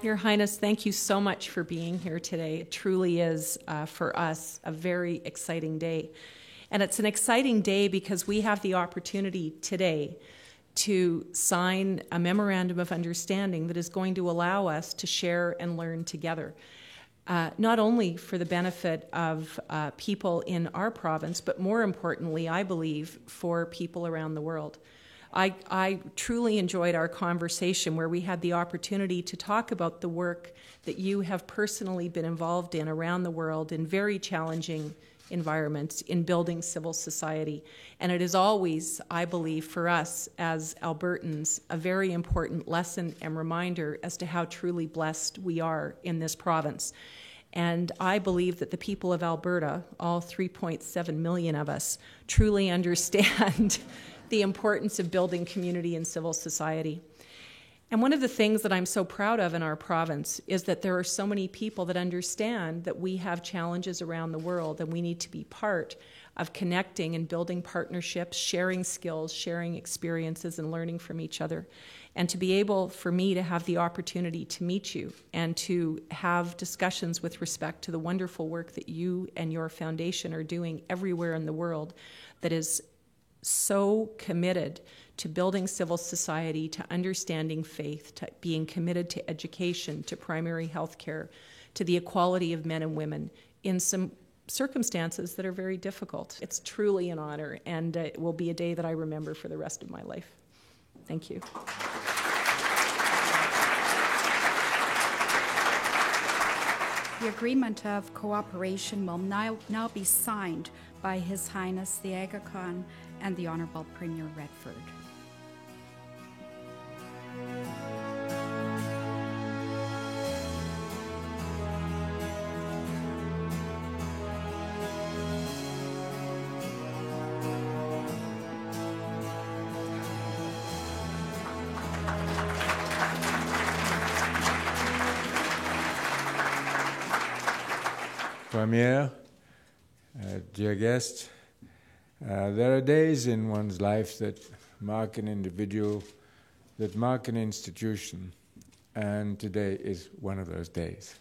Your Highness, thank you so much for being here today. It truly is, for us, a very exciting day. And it's an exciting day because we have the opportunity today to sign a memorandum of understanding that is going to allow us to share and learn together, not only for the benefit of people in our province, but more importantly, I believe, for people around the world. I truly enjoyed our conversation where we had the opportunity to talk about the work that you have personally been involved in around the world in very challenging environments in building civil society. And it is always, I believe, for us as Albertans, a very important lesson and reminder as to how truly blessed we are in this province. And I believe that the people of Alberta, all 3.7 million of us, truly understand the importance of building community and civil society. And one of the things that I'm so proud of in our province is that there are so many people that understand that we have challenges around the world and we need to be part of connecting and building partnerships, sharing skills, sharing experiences, and learning from each other. And to be able for me to have the opportunity to meet you and to have discussions with respect to the wonderful work that you and your foundation are doing everywhere in the world that is so committed to building civil society, to understanding faith, to being committed to education, to primary health care, to the equality of men and women in some circumstances that are very difficult. It's truly an honor, and it will be a day that I remember for the rest of my life. Thank you. The agreement of cooperation will now be signed by His Highness the Aga Khan and the Honourable Premier Redford. Premier, dear guest, there are days in one's life that mark an individual, that mark an institution, and today is one of those days.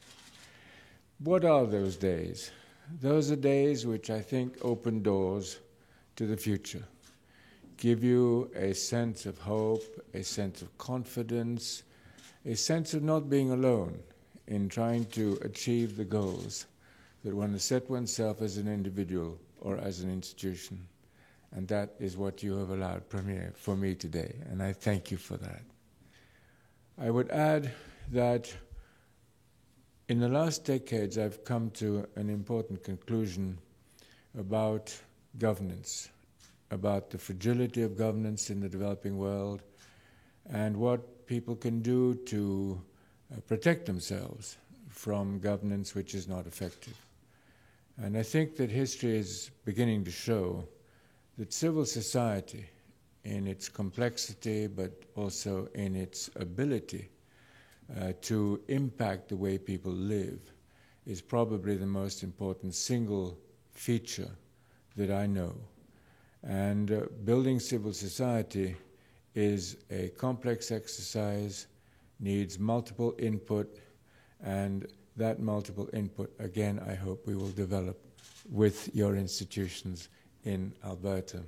What are those days? Those are days which I think open doors to the future, give you a sense of hope, a sense of confidence, a sense of not being alone in trying to achieve the goals that one has set oneself as an individual or as an institution. And that is what you have allowed, Premier, for me today, and I thank you for that. I would add that in the last decades I've come to an important conclusion about governance, about the fragility of governance in the developing world, and what people can do to protect themselves from governance which is not effective. And I think that history is beginning to show that civil society, in its complexity but also in its ability to impact the way people live, is probably the most important single feature that I know. And building civil society is a complex exercise, needs multiple input, and that multiple input, again, I hope we will develop with your institutions in Alberta.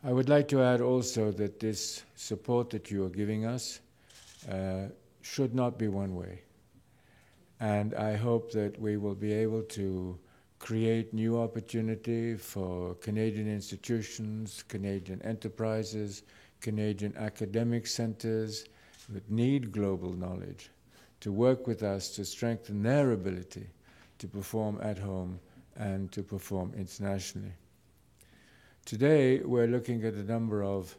I would like to add also that this support that you are giving us should not be one way. And I hope that we will be able to create new opportunity for Canadian institutions, Canadian enterprises, Canadian academic centers that need global knowledge to work with us to strengthen their ability to perform at home and to perform internationally. Today, we're looking at a number of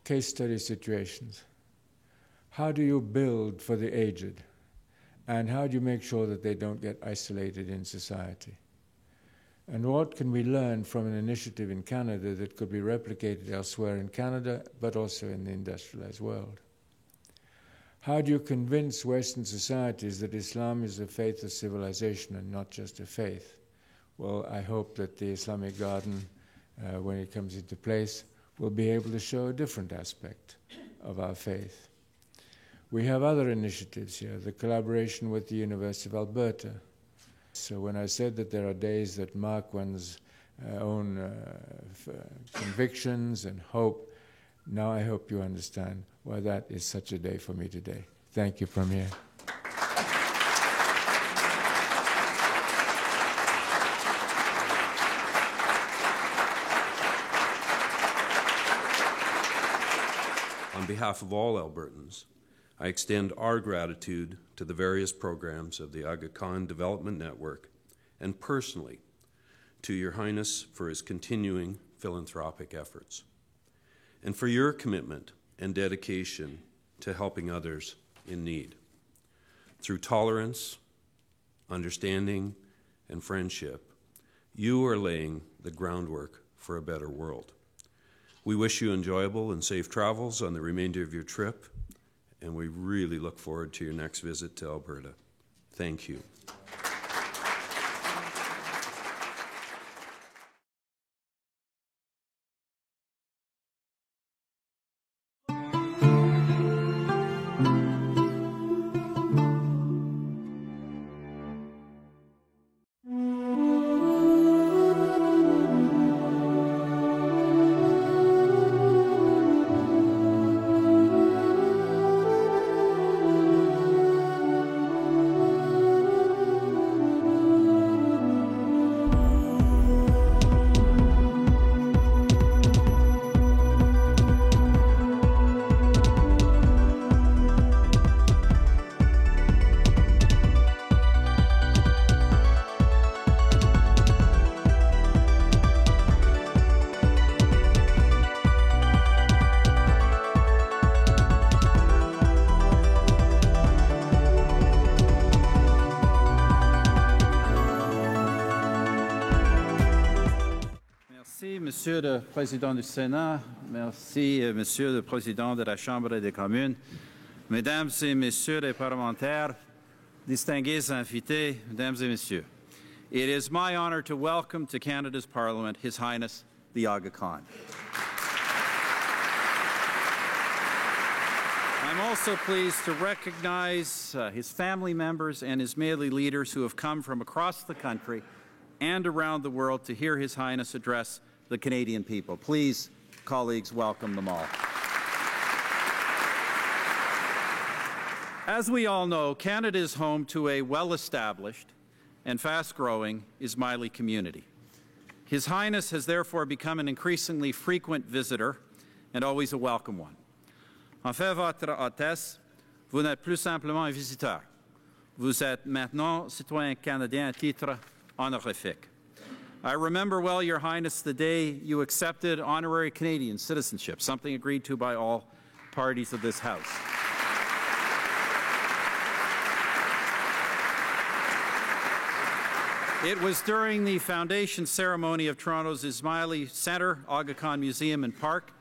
case study situations. How do you build for the aged? And how do you make sure that they don't get isolated in society? And what can we learn from an initiative in Canada that could be replicated elsewhere in Canada, but also in the industrialized world? How do you convince Western societies that Islam is a faith of civilization and not just a faith? Well, I hope that the Islamic Garden, when it comes into place, will be able to show a different aspect of our faith. We have other initiatives here, the collaboration with the University of Alberta. So when I said that there are days that mark one's own convictions and hope, now I hope you understand why that is such a day for me today. Thank you from here. On behalf of all Albertans, I extend our gratitude to the various programs of the Aga Khan Development Network and personally to Your Highness for his continuing philanthropic efforts and for your commitment and dedication to helping others in need. Through tolerance, understanding, and friendship, you are laying the groundwork for a better world. We wish you enjoyable and safe travels on the remainder of your trip, and we really look forward to your next visit to Alberta. Thank you. Monsieur le Président du Sénat, merci Monsieur le Président de la Chambre des communes, Mesdames et Messieurs les parlementaires, distingués invités, Mesdames et Messieurs. It is my honor to welcome to Canada's Parliament His Highness the Aga Khan. I'm also pleased to recognize his family members and Ismaili leaders who have come from across the country and around the world to hear His Highness address the Canadian people. Please, colleagues, welcome them all. As we all know, Canada is home to a well-established and fast-growing Ismaili community. His Highness has therefore become an increasingly frequent visitor and always a welcome one. En fait, votre hôtesse, vous n'êtes plus simplement un visiteur. Vous êtes maintenant citoyen canadien à titre honorifique. I remember well, Your Highness, the day you accepted honorary Canadian citizenship, something agreed to by all parties of this House. It was during the foundation ceremony of Toronto's Ismaili Centre, Aga Khan Museum and Park.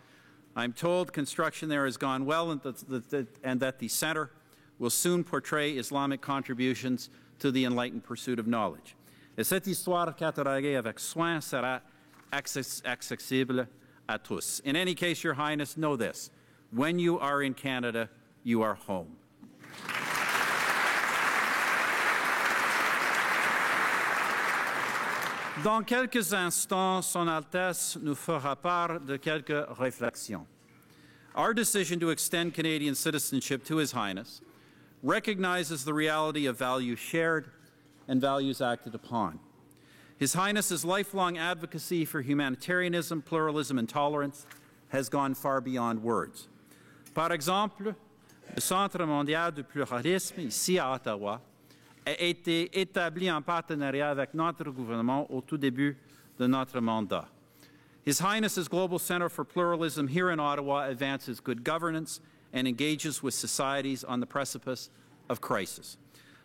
I'm told construction there has gone well and that the centre will soon portray Islamic contributions to the enlightened pursuit of knowledge. Et cette histoire cataloguée avec soin sera accessible à tous. In any case, Your Highness, know this. When you are in Canada, you are home. Dans quelques instants, Son Altesse nous fera part de quelques réflexions. Our decision to extend Canadian citizenship to His Highness recognizes the reality of values shared and values acted upon. His Highness's lifelong advocacy for humanitarianism, pluralism, and tolerance has gone far beyond words. Par exemple, le Centre mondial du pluralisme, ici à Ottawa, a été établi en partenariat avec notre gouvernement au tout début de notre mandat. His Highness's Global Centre for Pluralism here in Ottawa advances good governance and engages with societies on the precipice of crisis.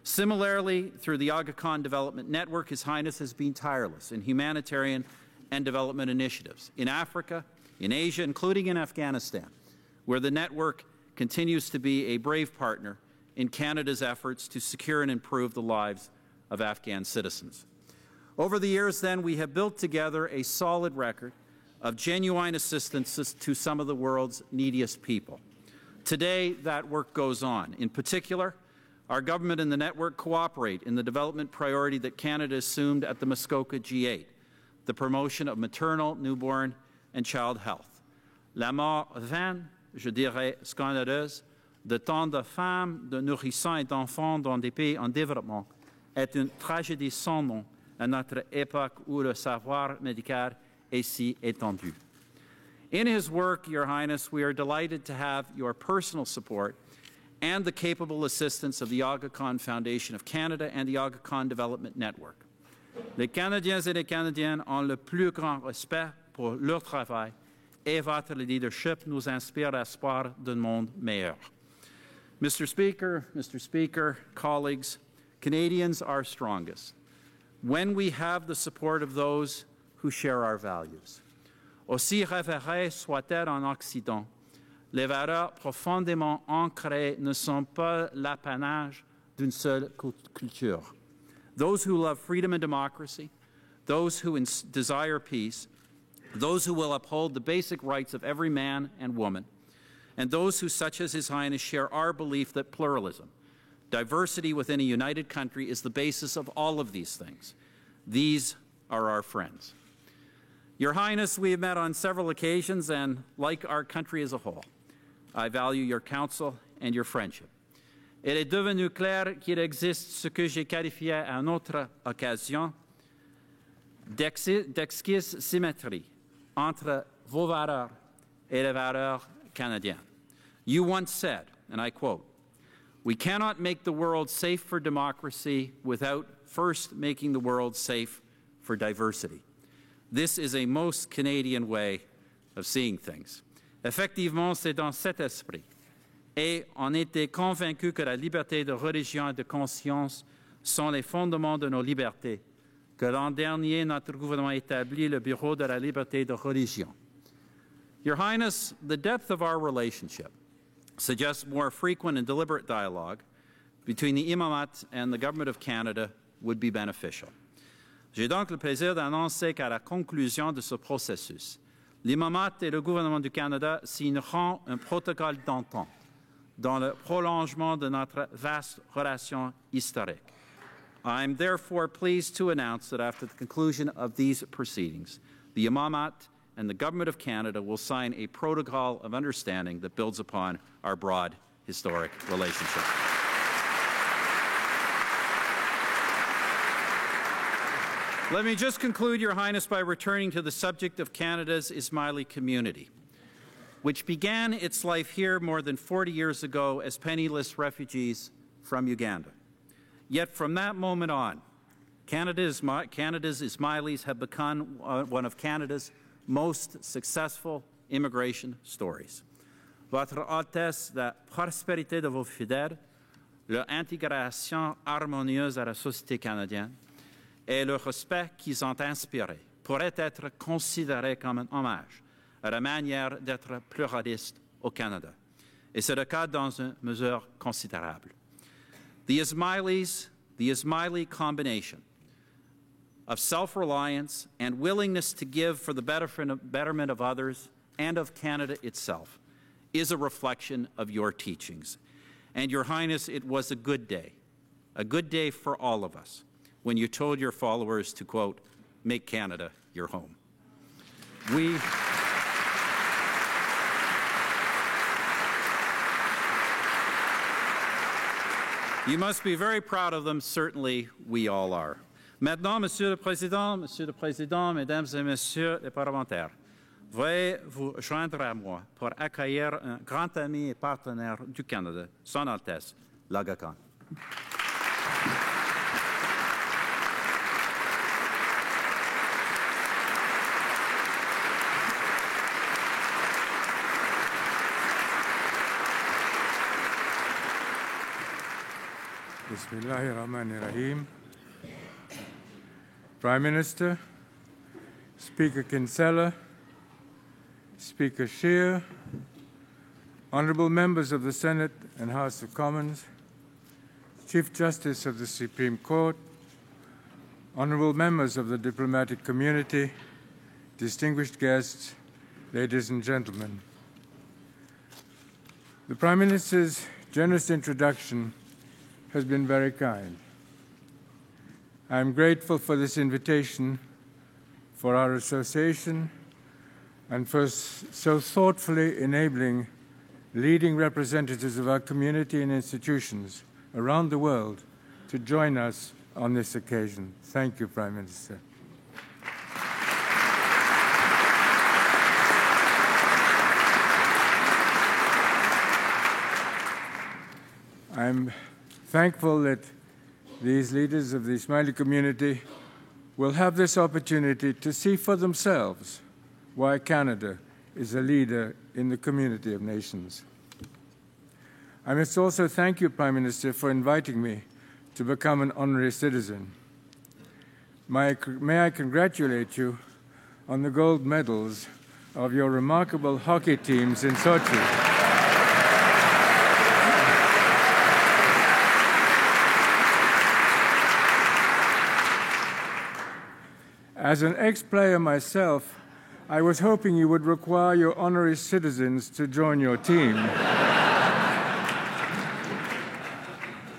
Similarly, through the Aga Khan Development Network, His Highness has been tireless in humanitarian and development initiatives in Africa, in Asia, including in Afghanistan, where the network continues to be a brave partner in Canada's efforts to secure and improve the lives of Afghan citizens. Over the years, then, we have built together a solid record of genuine assistance to some of the world's neediest people. Today, that work goes on. In particular, our government and the network cooperate in the development priority that Canada assumed at the Muskoka G8, the promotion of maternal, newborn, and child health. La mort vaine, je dirais scandaleuse, de tant de femmes, de nourrissons et d'enfants dans des pays en développement est une tragédie sans nom à notre époque où le savoir médical est si étendu. In his work, Your Highness, we are delighted to have your personal support and the capable assistance of the Aga Khan Foundation of Canada and the Aga Khan Development Network. Les Canadiens et les Canadiennes ont le plus grand respect pour leur travail et votre leadership nous inspire l'espoir d'un monde meilleur. Mr. Speaker, colleagues, Canadians are strongest when we have the support of those who share our values. Aussi révérées soient-elles en Occident, les valeurs profondément ancrées ne sont pas l'apanage d'une seule culture. Those who love freedom and democracy, those who desire peace, those who will uphold the basic rights of every man and woman, and those who, such as His Highness, share our belief that pluralism, diversity within a united country is the basis of all of these things. These are our friends. Your Highness, we have met on several occasions, and like our country as a whole, I value your counsel and your friendship. Il est devenu clair qu'il existe ce que j'ai qualifié à une autre occasion d'exquise symétrie entre vos valeurs et les valeurs canadiennes. You once said, and I quote, "We cannot make the world safe for democracy without first making the world safe for diversity." This is a most Canadian way of seeing things. Effectivement, c'est dans cet esprit. Et on était convaincus que la liberté de religion et de conscience sont les fondements de nos libertés, que l'an dernier, notre gouvernement établit le Bureau de la liberté de religion. Your Highness, the depth of our relationship suggests more frequent and deliberate dialogue between the Imamat and the Government of Canada would be beneficial. J'ai donc le plaisir d'annoncer qu'à la conclusion de ce processus, l'Imamat et le gouvernement du Canada signeront un protocole d'entente dans le prolongement de notre vaste relation historique. I am therefore pleased to announce that after the conclusion of these proceedings, the Imamat and the Government of Canada will sign a protocol of understanding that builds upon our broad historic relationship. Let me just conclude, Your Highness, by returning to the subject of Canada's Ismaili community, which began its life here more than 40 years ago as penniless refugees from Uganda. Yet from that moment on, Canada's Ismailis have become one of Canada's most successful immigration stories. Votre Altesse, la prospérité de vos fidèles, leur intégration harmonieuse à la société canadienne, et le respect qu'ils ont inspiré pourrait être considéré comme un hommage à la manière d'être pluraliste au Canada. Et c'est le cas dans une mesure considérable. The Ismaili combination of self-reliance and willingness to give for the betterment of others and of Canada itself is a reflection of your teachings. And Your Highness, it was a good day for all of us, when you told your followers to, quote, make Canada your home. You must be very proud of them. Certainly, we all are. Maintenant, Monsieur le Président, Mesdames et Messieurs les parlementaires, veuillez vous joindre à moi pour accueillir un grand ami et partenaire du Canada, Son Altesse, l'Aga Khan. Bismillahirrahmanirrahim. Prime Minister, Speaker Kinsella, Speaker Scheer, Honourable Members of the Senate and House of Commons, Chief Justice of the Supreme Court, Honourable Members of the diplomatic community, distinguished guests, ladies and gentlemen. The Prime Minister's generous introduction has been very kind. I am grateful for this invitation, for our association, and for so thoughtfully enabling leading representatives of our community and institutions around the world to join us on this occasion. Thank you, Prime Minister. I'm thankful that these leaders of the Ismaili community will have this opportunity to see for themselves why Canada is a leader in the community of nations. I must also thank you, Prime Minister, for inviting me to become an honorary citizen. May I congratulate you on the gold medals of your remarkable hockey teams in Sochi. As an ex-player myself, I was hoping you would require your honorary citizens to join your team.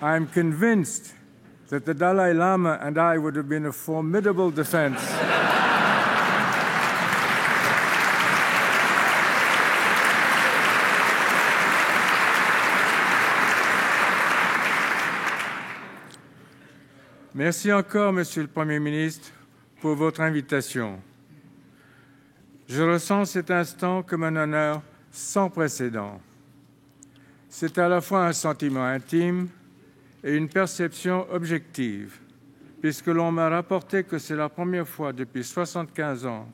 I am convinced that the Dalai Lama and I would have been a formidable defense. Merci encore, Monsieur le Premier ministre, pour votre invitation. Je ressens cet instant comme un honneur sans précédent. C'est à la fois un sentiment intime et une perception objective, puisque l'on m'a rapporté que c'est la première fois depuis 75 ans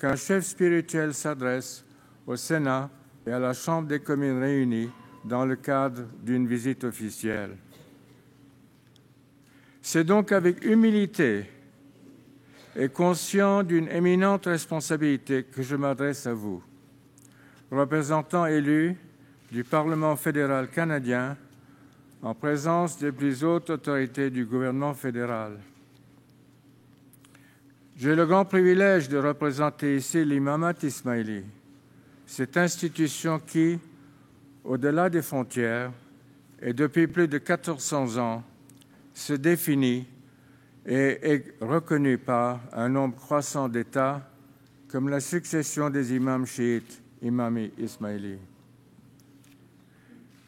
qu'un chef spirituel s'adresse au Sénat et à la Chambre des communes réunies dans le cadre d'une visite officielle. C'est donc avec humilité et conscient d'une éminente responsabilité que je m'adresse à vous, représentants élus du Parlement fédéral canadien, en présence des plus hautes autorités du gouvernement fédéral. J'ai le grand privilège de représenter ici l'Imamat Ismaili, cette institution qui, au-delà des frontières, et depuis plus de 1400 ans, se définit et est reconnue par un nombre croissant d'États comme la succession des imams chiites, Imami Ismaili.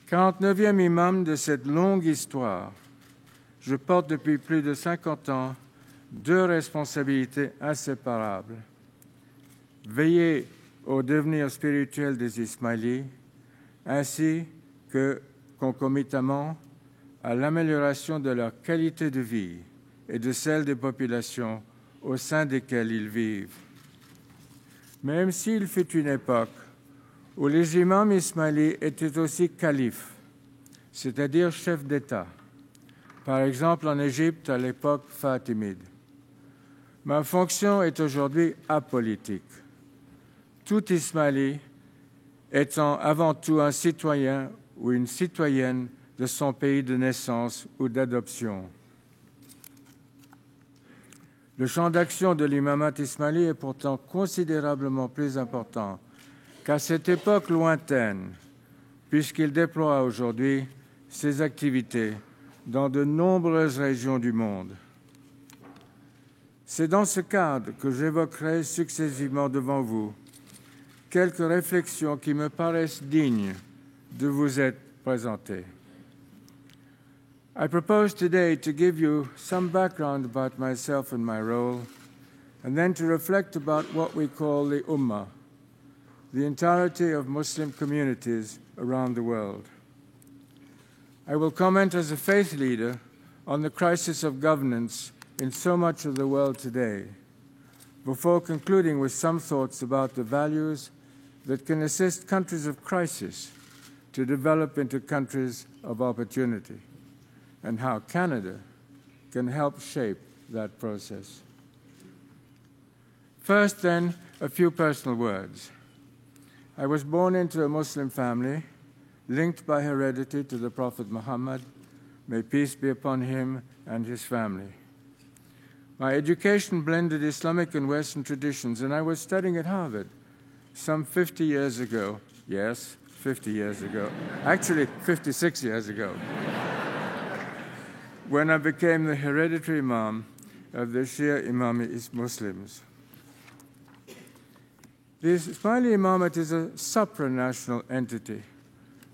49e imam de cette longue histoire, je porte depuis plus de 50 ans deux responsabilités inséparables. Veiller au devenir spirituel des Ismailis, ainsi que, concomitamment, à l'amélioration de leur qualité de vie et de celle des populations au sein desquelles ils vivent. Même s'il fut une époque où les imams ismailis étaient aussi califes, c'est-à-dire chefs d'État, par exemple en Égypte à l'époque fatimide. Ma fonction est aujourd'hui apolitique, tout Ismaili étant avant tout un citoyen ou une citoyenne de son pays de naissance ou d'adoption. Le champ d'action de l'imamat ismaili est pourtant considérablement plus important qu'à cette époque lointaine, puisqu'il déploie aujourd'hui ses activités dans de nombreuses régions du monde. C'est dans ce cadre que j'évoquerai successivement devant vous quelques réflexions qui me paraissent dignes de vous être présentées. I propose today to give you some background about myself and my role, and then to reflect about what we call the Ummah, the entirety of Muslim communities around the world. I will comment as a faith leader on the crisis of governance in so much of the world today, before concluding with some thoughts about the values that can assist countries of crisis to develop into countries of opportunity, and how Canada can help shape that process. First, then, a few personal words. I was born into a Muslim family, linked by heredity to the Prophet Muhammad, may peace be upon him and his family. My education blended Islamic and Western traditions, and I was studying at Harvard some 50 years ago, yes, 50 years ago, actually 56 years ago, when I became the hereditary Imam of the Shia Imami Muslims. The Ismaili Imamate is a supranational entity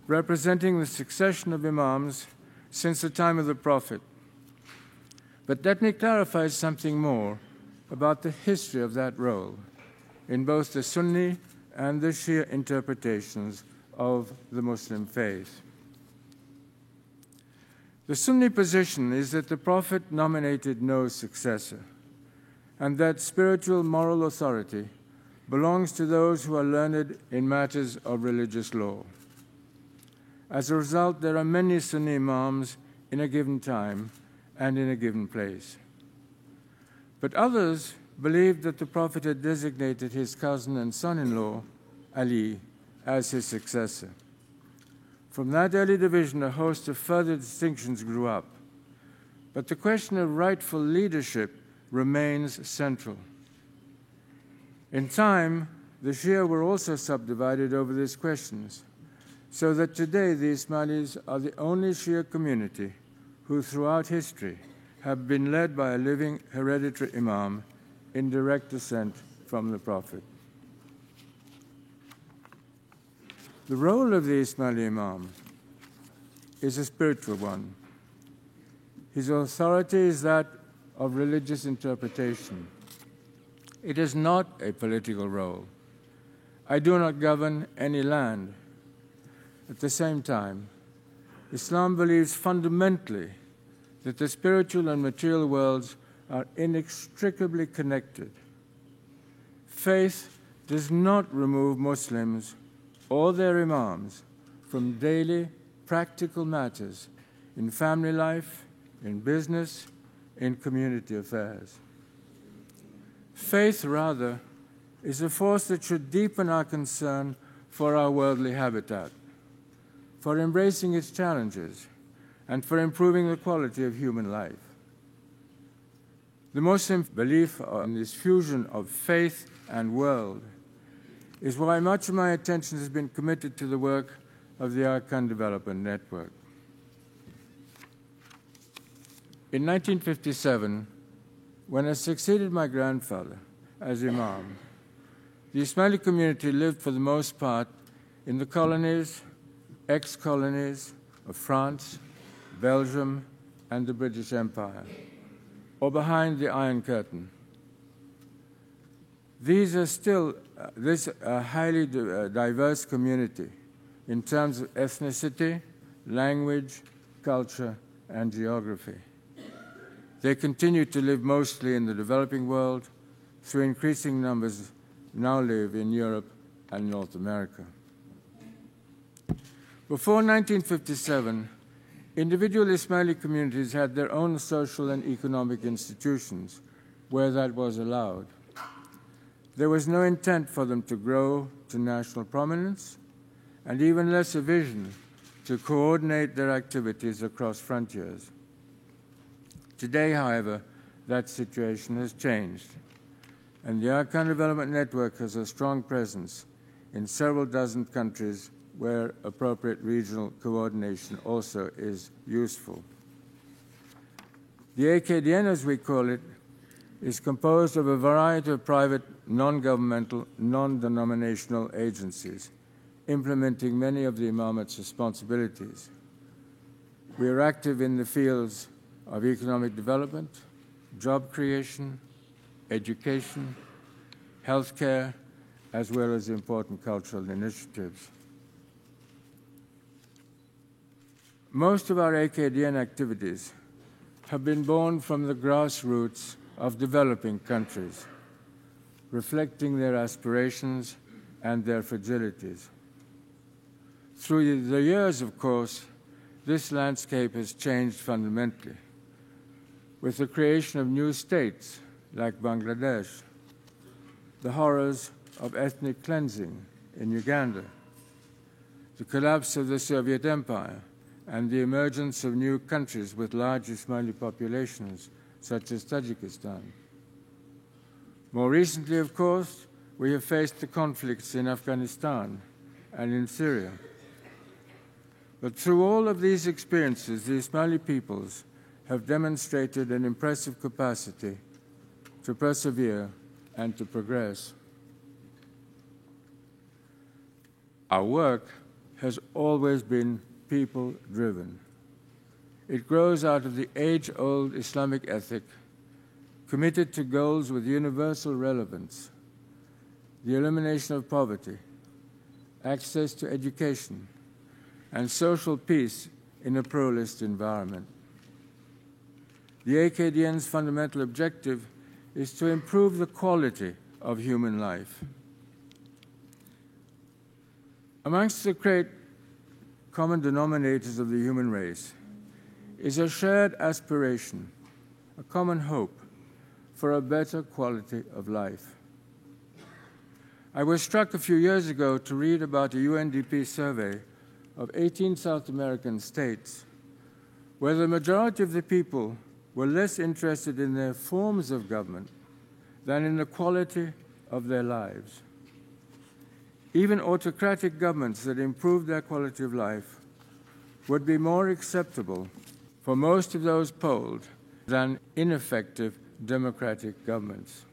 representing the succession of Imams since the time of the Prophet. But let me clarify something more about the history of that role in both the Sunni and the Shia interpretations of the Muslim faith. The Sunni position is that the Prophet nominated no successor, and that spiritual moral authority belongs to those who are learned in matters of religious law. As a result, there are many Sunni Imams in a given time and in a given place. But others believed that the Prophet had designated his cousin and son-in-law, Ali, as his successor. From that early division, a host of further distinctions grew up. But the question of rightful leadership remains central. In time, the Shia were also subdivided over these questions, so that today the Ismailis are the only Shia community who throughout history have been led by a living hereditary Imam in direct descent from the Prophet. The role of the Ismaili Imam is a spiritual one. His authority is that of religious interpretation. It is not a political role. I do not govern any land. At the same time, Islam believes fundamentally that the spiritual and material worlds are inextricably connected. Faith does not remove Muslims or their imams from daily practical matters in family life, in business, in community affairs. Faith, rather, is a force that should deepen our concern for our worldly habitat, for embracing its challenges, and for improving the quality of human life. The Muslim belief in this fusion of faith and world is why much of my attention has been committed to the work of the Arkan Development Network. In 1957, when I succeeded my grandfather as Imam, the Ismaili community lived for the most part in the colonies, ex-colonies of France, Belgium, and the British Empire, or behind the Iron Curtain. This is a highly diverse community in terms of ethnicity, language, culture, and geography. They continue to live mostly in the developing world, though increasing numbers now live in Europe and North America. Before 1957, individual Ismaili communities had their own social and economic institutions where that was allowed. There was no intent for them to grow to national prominence, and even less a vision to coordinate their activities across frontiers. Today, however, that situation has changed, and the Arkan Development Network has a strong presence in several dozen countries where appropriate regional coordination also is useful. The AKDN, as we call it, is composed of a variety of private, non-governmental, non-denominational agencies, implementing many of the Imamate's responsibilities. We are active in the fields of economic development, job creation, education, healthcare, as well as important cultural initiatives. Most of our AKDN activities have been born from the grassroots of developing countries, reflecting their aspirations and their fragilities. Through the years, of course, this landscape has changed fundamentally, with the creation of new states like Bangladesh, the horrors of ethnic cleansing in Uganda, the collapse of the Soviet Empire, and the emergence of new countries with large Ismaili populations, such as Tajikistan. More recently, of course, we have faced the conflicts in Afghanistan and in Syria, But through all of these experiences, the Ismaili peoples have demonstrated an impressive capacity to persevere and to progress. Our work has always been people-driven. It grows out of the age-old Islamic ethic, committed to goals with universal relevance: the elimination of poverty, access to education, and social peace in a pluralist environment. The AKDN's fundamental objective is to improve the quality of human life. Amongst the great common denominators of the human race is a shared aspiration, a common hope for a better quality of life. I was struck a few years ago to read about a UNDP survey of 18 South American states, where the majority of the people were less interested in their forms of government than in the quality of their lives. Even autocratic governments that improved their quality of life would be more acceptable for most of those polled than ineffective democratic governments.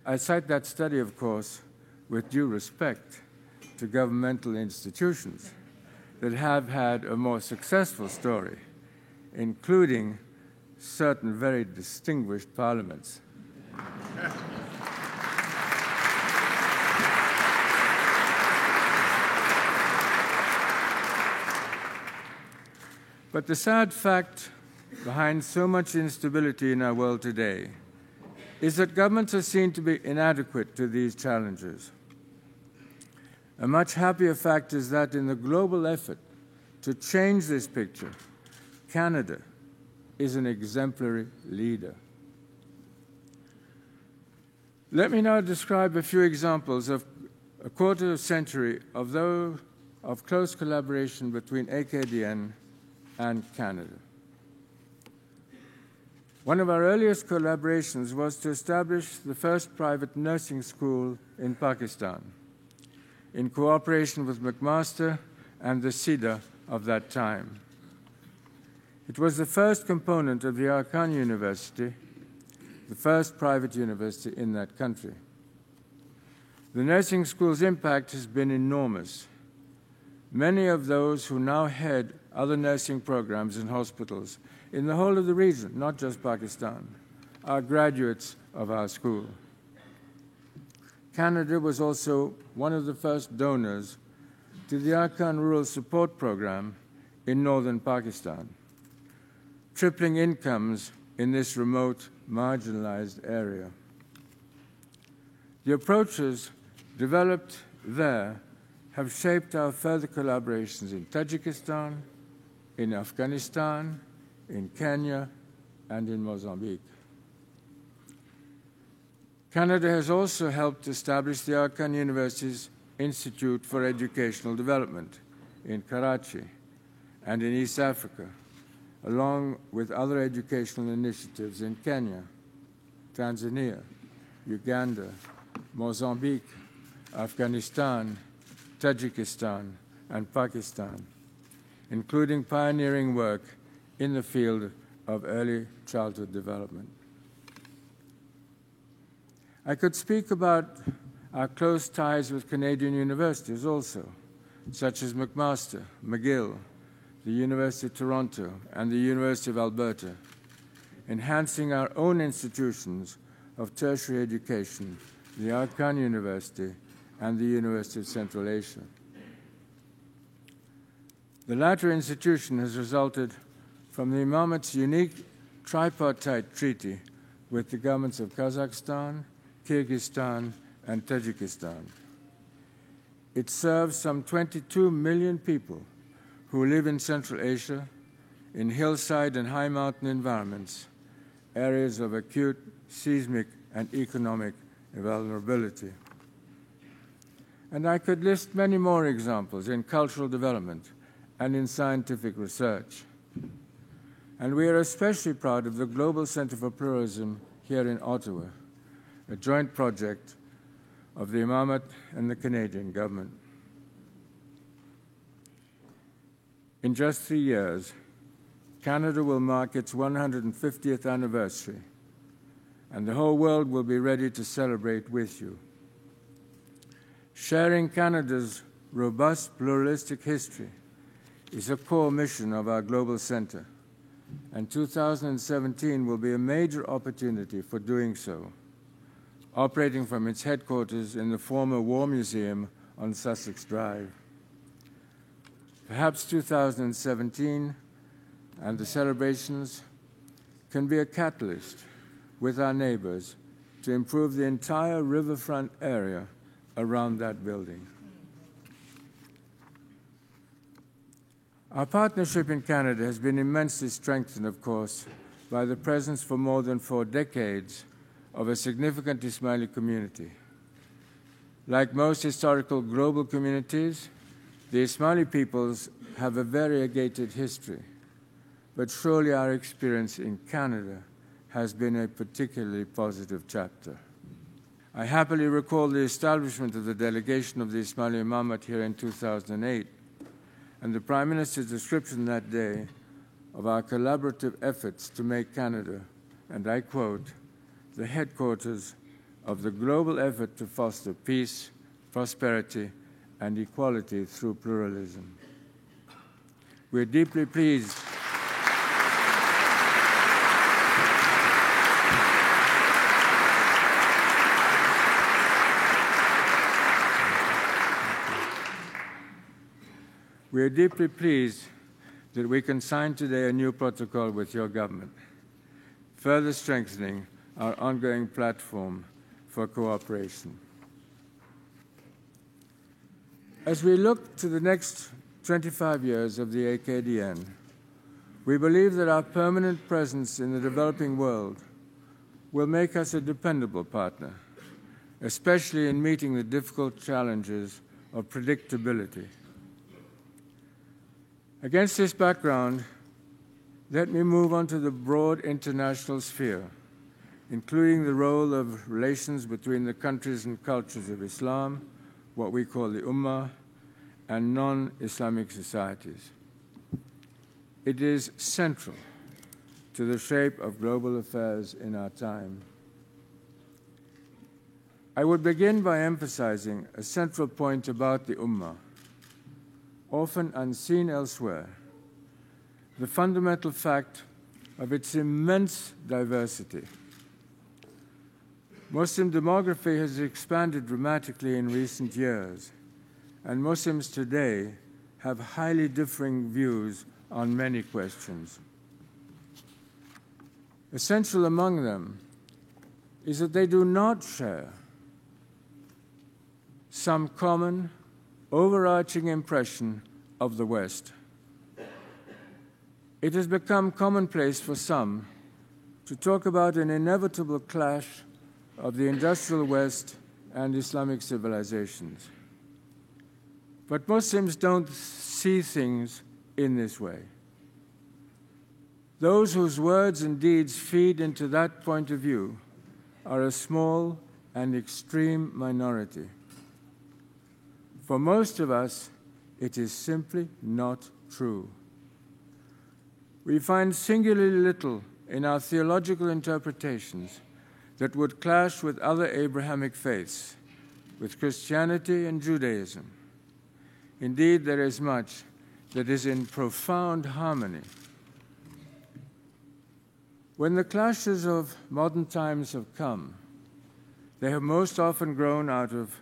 I cite that study, of course, with due respect to governmental institutions that have had a more successful story, including certain very distinguished parliaments. But the sad fact behind so much instability in our world today is that governments are seen to be inadequate to these challenges. A much happier fact is that in the global effort to change this picture, Canada is an exemplary leader. Let me now describe a few examples of a quarter of a century of close collaboration between AKDN and Canada. One of our earliest collaborations was to establish the first private nursing school in Pakistan, in cooperation with McMaster and the SIDA of that time. It was the first component of the Arkan University, the first private university in that country. The nursing school's impact has been enormous. Many of those who now head other nursing programs in hospitals in the whole of the region, not just Pakistan, are graduates of our school. Canada was also one of the first donors to the Arkan Rural Support Program in northern Pakistan, tripling incomes in this remote, marginalized area. The approaches developed there have shaped our further collaborations in Tajikistan, in Afghanistan, in Kenya, and in Mozambique. Canada has also helped establish the Arkan University's Institute for Educational Development in Karachi and in East Africa, along with other educational initiatives in Kenya, Tanzania, Uganda, Mozambique, Afghanistan, Tajikistan, and Pakistan, including pioneering work in the field of early childhood development. I could speak about our close ties with Canadian universities also, such as McMaster, McGill, the University of Toronto, and the University of Alberta, enhancing our own institutions of tertiary education, the Arkan University and the University of Central Asia. The latter institution has resulted from the Imamat's unique tripartite treaty with the governments of Kazakhstan, Kyrgyzstan, and Tajikistan. It serves some 22 million people who live in Central Asia, in hillside and high mountain environments, areas of acute seismic and economic vulnerability. And I could list many more examples in cultural development and in scientific research. And we are especially proud of the Global Center for Pluralism here in Ottawa, a joint project of the Imamat and the Canadian government. In just 3 years, Canada will mark its 150th anniversary, and the whole world will be ready to celebrate with you. Sharing Canada's robust pluralistic history is a core mission of our Global Centre, and 2017 will be a major opportunity for doing so, operating from its headquarters in the former War Museum on Sussex Drive. Perhaps 2017 and the celebrations can be a catalyst with our neighbors to improve the entire riverfront area around that building. Our partnership in Canada has been immensely strengthened, of course, by the presence for more than 4 decades of a significant Ismaili community. Like most historical global communities, the Ismaili peoples have a variegated history, but surely our experience in Canada has been a particularly positive chapter. I happily recall the establishment of the delegation of the Ismaili Imamate here in 2008, and the Prime Minister's description that day of our collaborative efforts to make Canada, and I quote, the headquarters of the global effort to foster peace, prosperity, and equality through pluralism. We're deeply pleased that we can sign today a new protocol with your government, further strengthening our ongoing platform for cooperation. As we look to the next 25 years of the AKDN, we believe that our permanent presence in the developing world will make us a dependable partner, especially in meeting the difficult challenges of predictability. Against this background, let me move on to the broad international sphere, including the role of relations between the countries and cultures of Islam, what we call the Ummah, and non-Islamic societies. It is central to the shape of global affairs in our time. I would begin by emphasizing a central point about the Ummah, often unseen elsewhere, the fundamental fact of its immense diversity. Muslim demography has expanded dramatically in recent years, and Muslims today have highly differing views on many questions. Essential among them is that they do not share some common, overarching impression of the West. It has become commonplace for some to talk about an inevitable clash of the industrial West and Islamic civilizations. But Muslims don't see things in this way. Those whose words and deeds feed into that point of view are a small and extreme minority. For most of us, it is simply not true. We find singularly little in our theological interpretations that would clash with other Abrahamic faiths, with Christianity and Judaism. Indeed, there is much that is in profound harmony. When the clashes of modern times have come, they have most often grown out of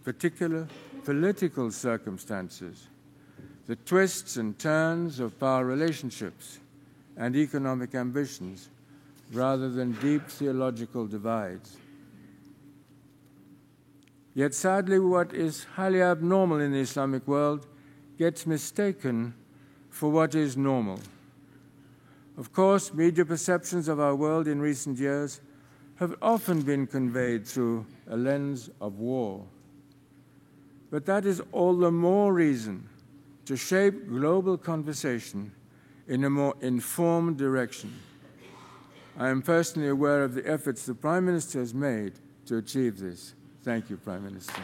particular political circumstances, the twists and turns of power relationships and economic ambitions, rather than deep theological divides. Yet sadly, what is highly abnormal in the Islamic world gets mistaken for what is normal. Of course, media perceptions of our world in recent years have often been conveyed through a lens of war. But that is all the more reason to shape global conversation in a more informed direction. I am personally aware of the efforts the Prime Minister has made to achieve this. Thank you, Prime Minister.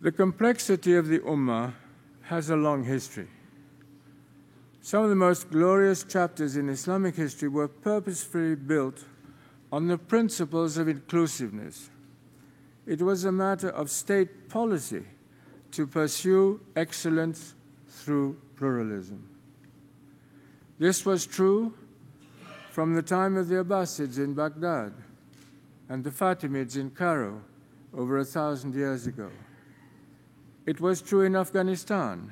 The complexity of the Ummah has a long history. Some of the most glorious chapters in Islamic history were purposefully built on the principles of inclusiveness. It was a matter of state policy to pursue excellence through pluralism. This was true from the time of the Abbasids in Baghdad and the Fatimids in Cairo over 1,000 years ago. It was true in Afghanistan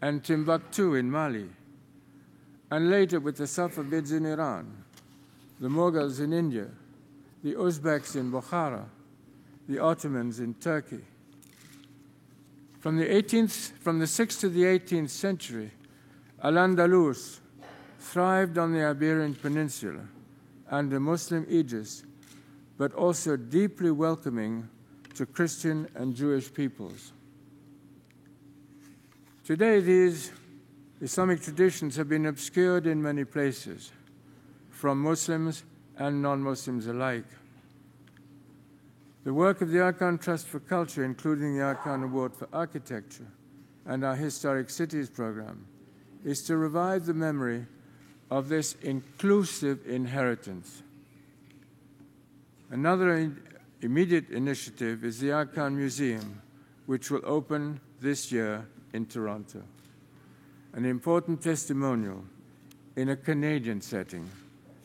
and Timbuktu in Mali, and later with the Safavids in Iran, the Mughals in India, the Uzbeks in Bukhara, the Ottomans in Turkey. From the 6th to the 18th century, Al-Andalus thrived on the Iberian Peninsula under Muslim aegis, but also deeply welcoming to Christian and Jewish peoples. Today, these Islamic traditions have been obscured in many places, from Muslims and non-Muslims alike. The work of the Arkan Trust for Culture, including the Arkan Award for Architecture and our Historic Cities program, is to revive the memory of this inclusive inheritance. Another immediate initiative is the Arkan Museum, which will open this year in Toronto, an important testimonial in a Canadian setting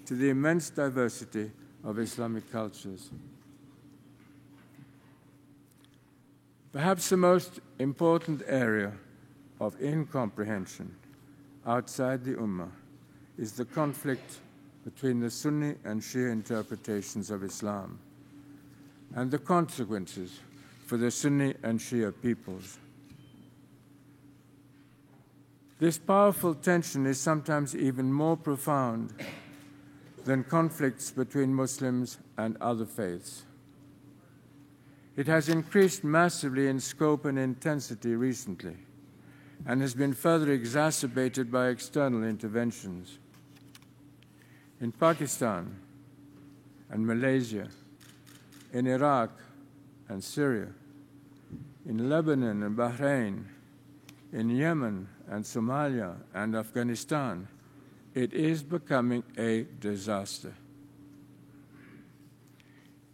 to the immense diversity of Islamic cultures. Perhaps the most important area of incomprehension outside the Ummah is the conflict between the Sunni and Shia interpretations of Islam and the consequences for the Sunni and Shia peoples. This powerful tension is sometimes even more profound than conflicts between Muslims and other faiths. It has increased massively in scope and intensity recently and has been further exacerbated by external interventions. In Pakistan and Malaysia, in Iraq and Syria, in Lebanon and Bahrain, in Yemen and Somalia and Afghanistan, it is becoming a disaster.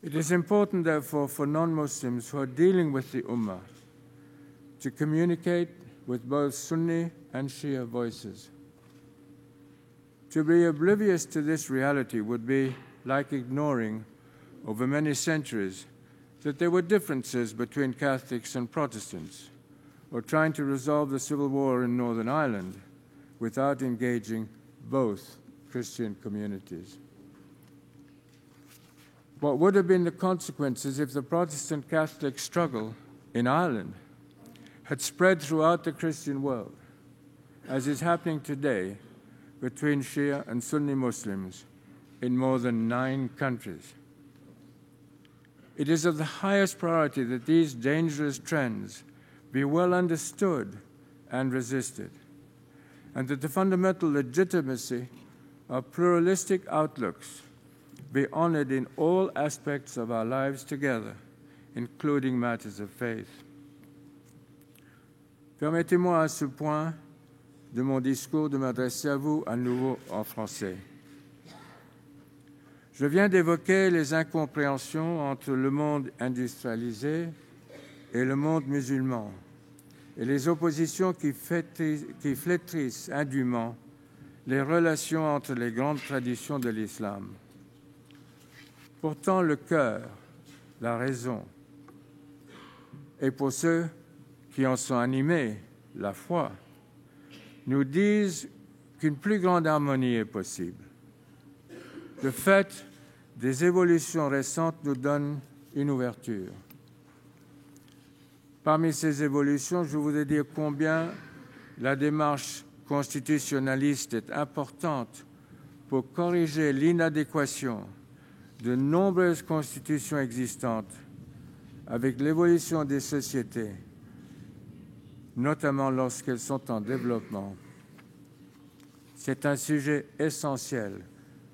It is important, therefore, for non-Muslims who are dealing with the Ummah to communicate with both Sunni and Shia voices. To be oblivious to this reality would be like ignoring, over many centuries, that there were differences between Catholics and Protestants, or trying to resolve the civil war in Northern Ireland without engaging both Christian communities. What would have been the consequences if the Protestant-Catholic struggle in Ireland had spread throughout the Christian world, as is happening today between Shia and Sunni Muslims in more than 9 countries? It is of the highest priority that these dangerous trends be well understood and resisted, and that the fundamental legitimacy of pluralistic outlooks be honored in all aspects of our lives together, including matters of faith. Permettez-moi à ce point de mon discours de m'adresser à vous à nouveau en français. Je viens d'évoquer les incompréhensions entre le monde industrialisé et le monde musulman, et les oppositions qui flétrissent indûment les relations entre les grandes traditions de l'islam. Pourtant, le cœur, la raison, et pour ceux qui en sont animés, la foi, nous disent qu'une plus grande harmonie est possible. De fait, des évolutions récentes nous donnent une ouverture. Parmi ces évolutions, je voudrais dire combien la démarche constitutionnaliste est importante pour corriger l'inadéquation de nombreuses constitutions existantes avec l'évolution des sociétés, notamment lorsqu'elles sont en développement. C'est un sujet essentiel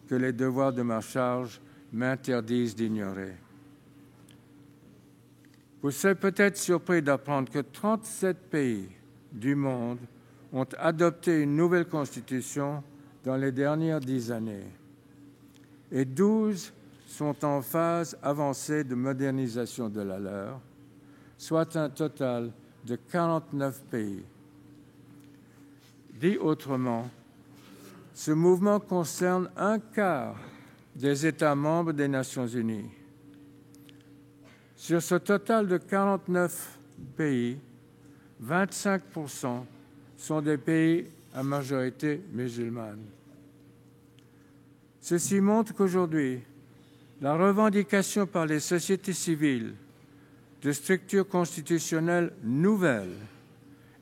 que les devoirs de ma charge m'interdisent d'ignorer. Vous serez peut-être surpris d'apprendre que 37 pays du monde ont adopté une nouvelle constitution dans les dernières 10 années et 12 sont en phase avancée de modernisation de la leur, soit un total de 49 pays. Dit autrement, ce mouvement concerne un quart des États membres des Nations Unies. Sur ce total de 49 pays, 25% sont des pays à majorité musulmane. Ceci montre qu'aujourd'hui, la revendication par les sociétés civiles de structures constitutionnelles nouvelles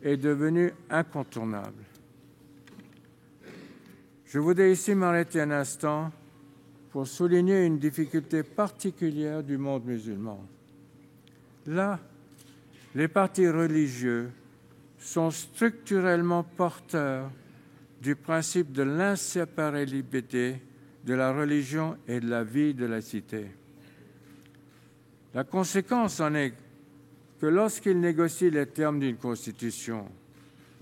est devenue incontournable. Je voudrais ici m'arrêter un instant pour souligner une difficulté particulière du monde musulman. Là, les partis religieux sont structurellement porteurs du principe de l'inséparabilité de la religion et de la vie de la cité. La conséquence en est que lorsqu'ils négocient les termes d'une constitution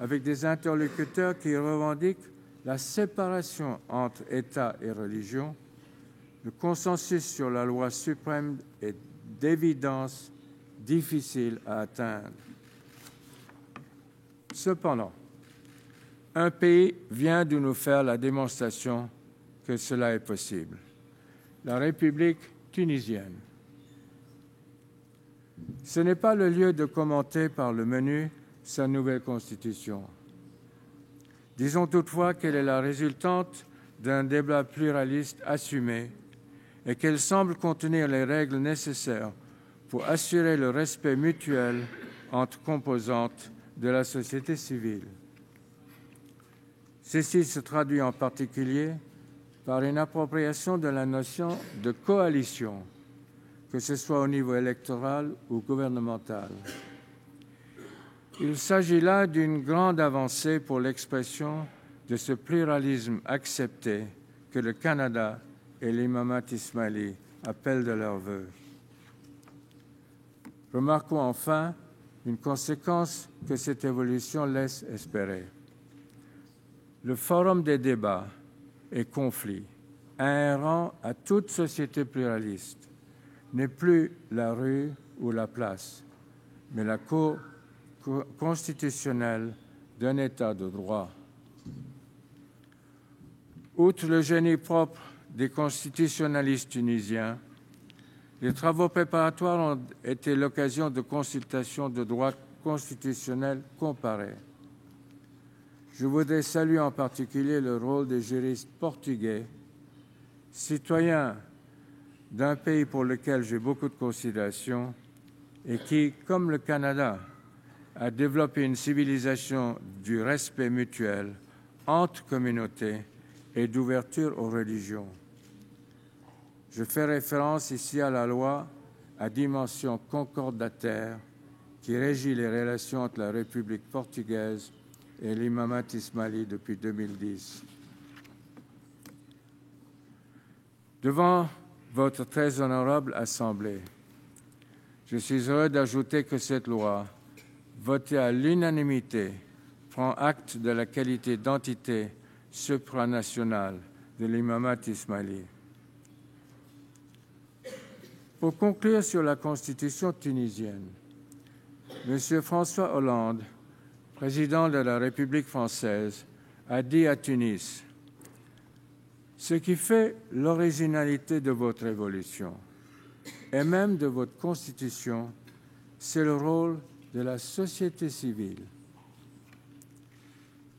avec des interlocuteurs qui revendiquent la séparation entre État et religion, le consensus sur la loi suprême est d'évidence difficile à atteindre. Cependant, un pays vient de nous faire la démonstration que cela est possible, la République tunisienne. Ce n'est pas le lieu de commenter par le menu sa nouvelle constitution. Disons toutefois qu'elle est la résultante d'un débat pluraliste assumé et qu'elle semble contenir les règles nécessaires pour assurer le respect mutuel entre composantes de la société civile. Ceci se traduit en particulier par une appropriation de la notion de coalition, que ce soit au niveau électoral ou gouvernemental. Il s'agit là d'une grande avancée pour l'expression de ce pluralisme accepté que le Canada et l'Imamat Ismaili appellent de leurs vœux. Remarquons enfin une conséquence que cette évolution laisse espérer. Le forum des débats et conflits, inhérent à toute société pluraliste, n'est plus la rue ou la place, mais la cour constitutionnelle d'un État de droit. Outre le génie propre des constitutionnalistes tunisiens, les travaux préparatoires ont été l'occasion de consultations de droit constitutionnel comparés. Je voudrais saluer en particulier le rôle des juristes portugais, citoyens d'un pays pour lequel j'ai beaucoup de considération et qui, comme le Canada, a développé une civilisation du respect mutuel entre communautés et d'ouverture aux religions. Je fais référence ici à la loi à dimension concordataire qui régit les relations entre la République portugaise et l'Imamat Ismaili depuis 2010. Devant votre très honorable Assemblée, je suis heureux d'ajouter que cette loi, votée à l'unanimité, prend acte de la qualité d'entité supranationale de l'Imamat Ismaili. Pour conclure sur la Constitution tunisienne, M. François Hollande, président de la République française, a dit à Tunis « Ce qui fait l'originalité de votre révolution et même de votre Constitution, c'est le rôle de la société civile.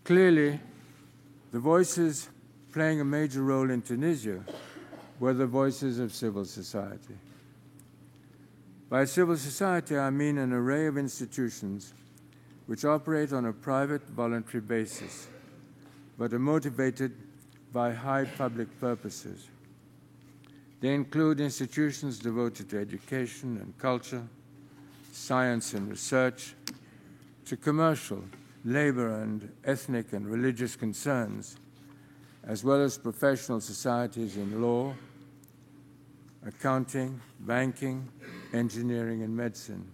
Clearly, the voices playing a major role in Tunisia were the voices of civil society. By civil society, I mean an array of institutions which operate on a private, voluntary basis, but are motivated by high public purposes. They include institutions devoted to education and culture, science and research, to commercial, labor and ethnic and religious concerns, as well as professional societies in law, accounting, banking, engineering, and medicine.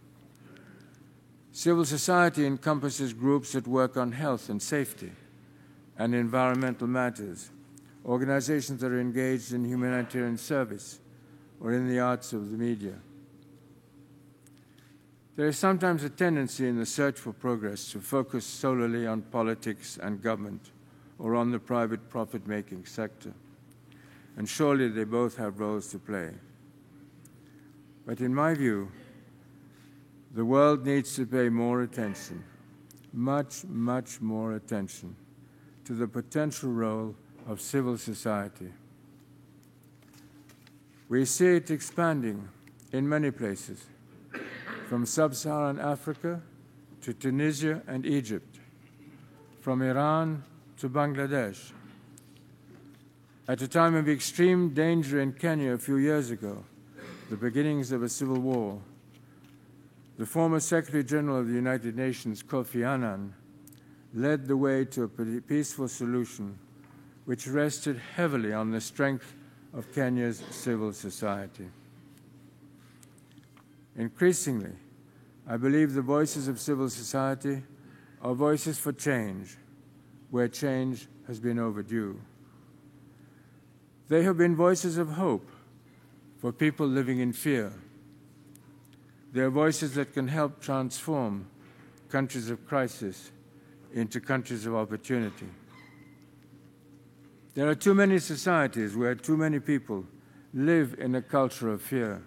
Civil society encompasses groups that work on health and safety and environmental matters, organizations that are engaged in humanitarian service or in the arts of the media. There is sometimes a tendency in the search for progress to focus solely on politics and government or on the private profit-making sector. And surely they both have roles to play. But in my view, the world needs to pay more attention, much, much more attention, to the potential role of civil society. We see it expanding in many places, from sub-Saharan Africa to Tunisia and Egypt, from Iran to Bangladesh. At a time of extreme danger in Kenya a few years ago, the beginnings of a civil war, the former Secretary General of the United Nations, Kofi Annan, led the way to a peaceful solution which rested heavily on the strength of Kenya's civil society. Increasingly, I believe the voices of civil society are voices for change, where change has been overdue. They have been voices of hope for people living in fear. They are voices that can help transform countries of crisis into countries of opportunity. There are too many societies where too many people live in a culture of fear,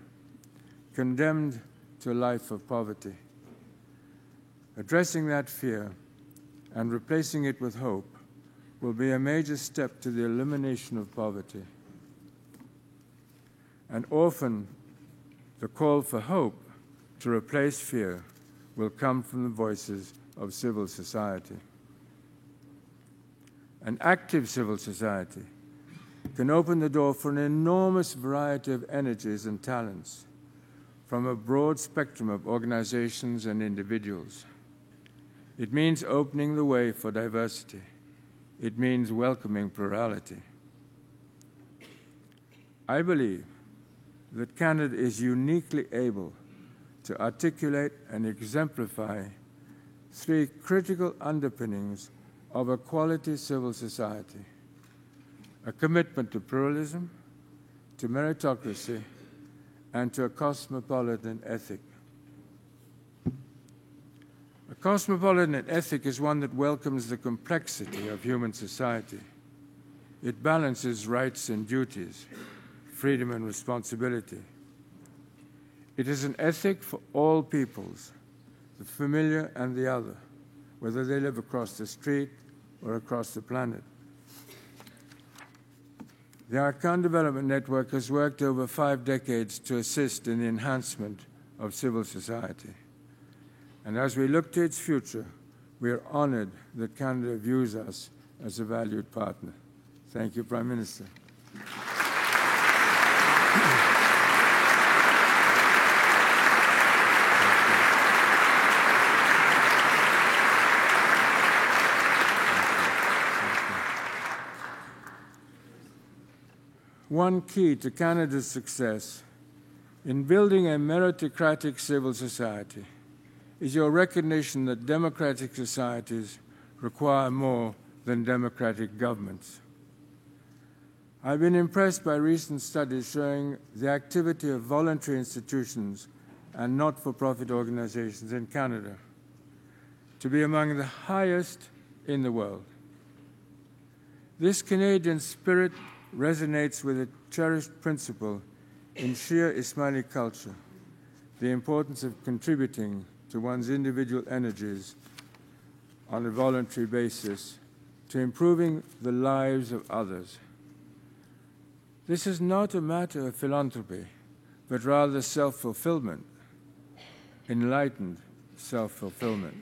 condemned to a life of poverty. Addressing that fear and replacing it with hope will be a major step to the elimination of poverty. And often, the call for hope to replace fear will come from the voices of civil society. An active civil society can open the door for an enormous variety of energies and talents from a broad spectrum of organizations and individuals. It means opening the way for diversity. It means welcoming plurality. I believe that Canada is uniquely able to articulate and exemplify three critical underpinnings of a quality civil society: a commitment to pluralism, to meritocracy, and to a cosmopolitan ethic. A cosmopolitan ethic is one that welcomes the complexity of human society. It balances rights and duties, freedom and responsibility. It is an ethic for all peoples, the familiar and the other, whether they live across the street or across the planet. The Arkan Development Network has worked over 5 decades to assist in the enhancement of civil society. And as we look to its future, we are honored that Canada views us as a valued partner. Thank you, Prime Minister. One key to Canada's success in building a meritocratic civil society is your recognition that democratic societies require more than democratic governments. I've been impressed by recent studies showing the activity of voluntary institutions and not-for-profit organizations in Canada to be among the highest in the world. This Canadian spirit resonates with a cherished principle in Shia Ismaili culture, the importance of contributing to one's individual energies on a voluntary basis to improving the lives of others. This is not a matter of philanthropy, but rather self-fulfillment, enlightened self-fulfillment.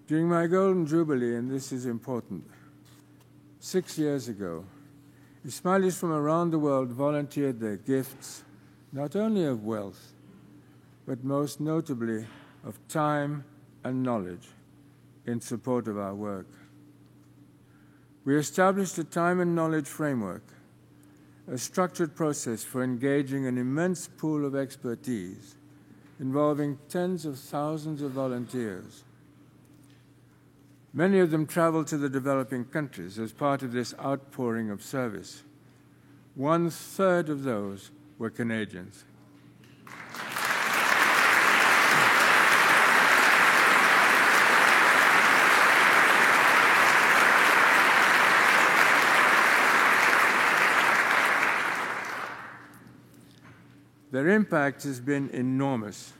During my Golden Jubilee, and this is important, 6 years ago, Ismailis from around the world volunteered their gifts, not only of wealth, but most notably of time and knowledge in support of our work. We established a time and knowledge framework, a structured process for engaging an immense pool of expertise involving tens of thousands of volunteers. Many of them traveled to the developing countries as part of this outpouring of service. 1/3 of those were Canadians. Their impact has been enormous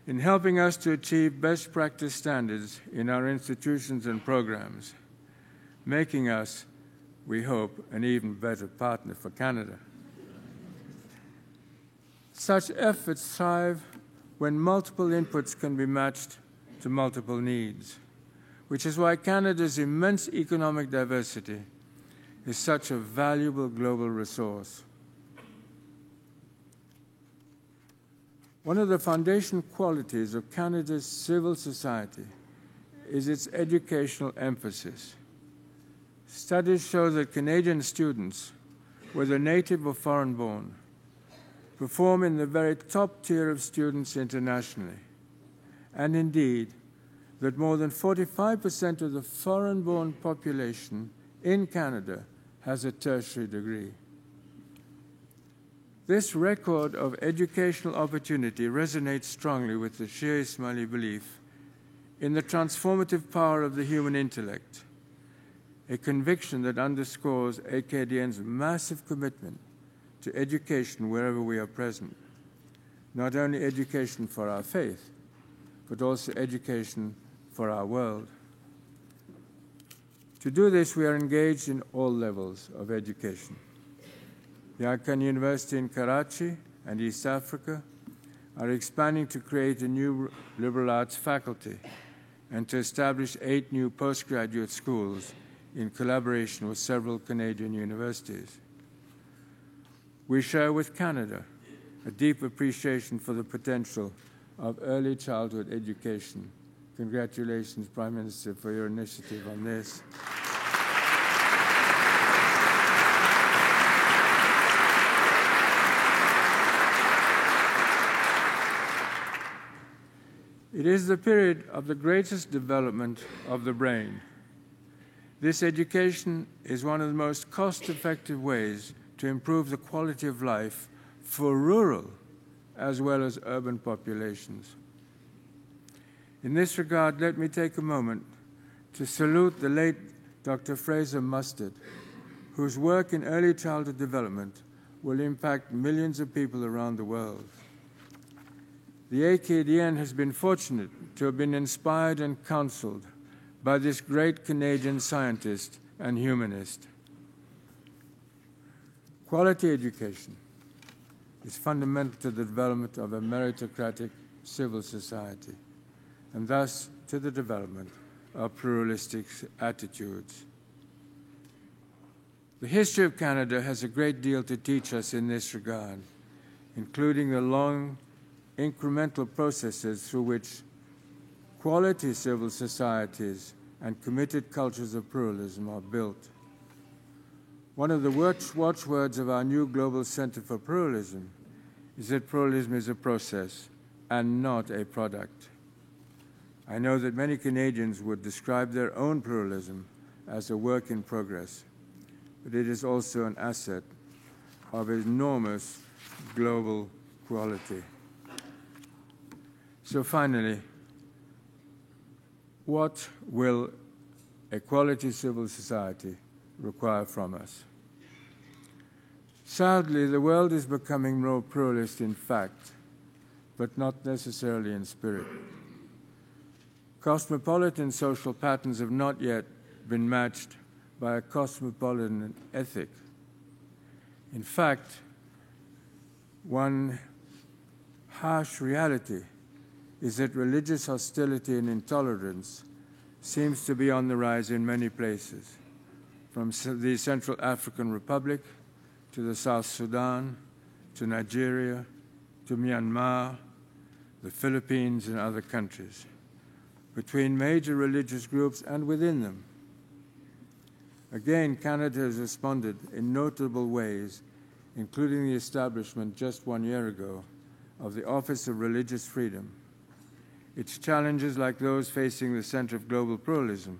in helping us to achieve best practice standards in our institutions and programs, making us, we hope, an even better partner for Canada. Such efforts thrive when multiple inputs can be matched to multiple needs, which is why Canada's immense economic diversity is such a valuable global resource. One of the foundation qualities of Canada's civil society is its educational emphasis. Studies show that Canadian students, whether native or foreign-born, perform in the very top tier of students internationally, and indeed that more than 45% of the foreign-born population in Canada has a tertiary degree. This record of educational opportunity resonates strongly with the Shir Ismaili belief in the transformative power of the human intellect, a conviction that underscores AKDN's massive commitment to education wherever we are present, not only education for our faith, but also education for our world. To do this, we are engaged in all levels of education. The Aga Khan University in Karachi and East Africa are expanding to create a new liberal arts faculty and to establish 8 new postgraduate schools in collaboration with several Canadian universities. We share with Canada a deep appreciation for the potential of early childhood education. Congratulations, Prime Minister, for your initiative on this. It is the period of the greatest development of the brain. This education is one of the most cost-effective ways to improve the quality of life for rural as well as urban populations. In this regard, let me take a moment to salute the late Dr. Fraser Mustard, whose work in early childhood development will impact millions of people around the world. The AKDN has been fortunate to have been inspired and counseled by this great Canadian scientist and humanist. Quality education is fundamental to the development of a meritocratic civil society, and thus to the development of pluralistic attitudes. The history of Canada has a great deal to teach us in this regard, including the long incremental processes through which quality civil societies and committed cultures of pluralism are built. One of the watchwords of our new Global Center for Pluralism is that pluralism is a process and not a product. I know that many Canadians would describe their own pluralism as a work in progress, but it is also an asset of enormous global quality. So finally, what will a quality civil society require from us? Sadly, the world is becoming more pluralist in fact, but not necessarily in spirit. Cosmopolitan social patterns have not yet been matched by a cosmopolitan ethic. In fact, one harsh reality is that religious hostility and intolerance seems to be on the rise in many places, from the Central African Republic to the South Sudan, to Nigeria, to Myanmar, the Philippines, and other countries, between major religious groups and within them. Again, Canada has responded in notable ways, including the establishment just 1 year ago of the Office of Religious Freedom. Its challenges, like those facing the Center of Global Pluralism,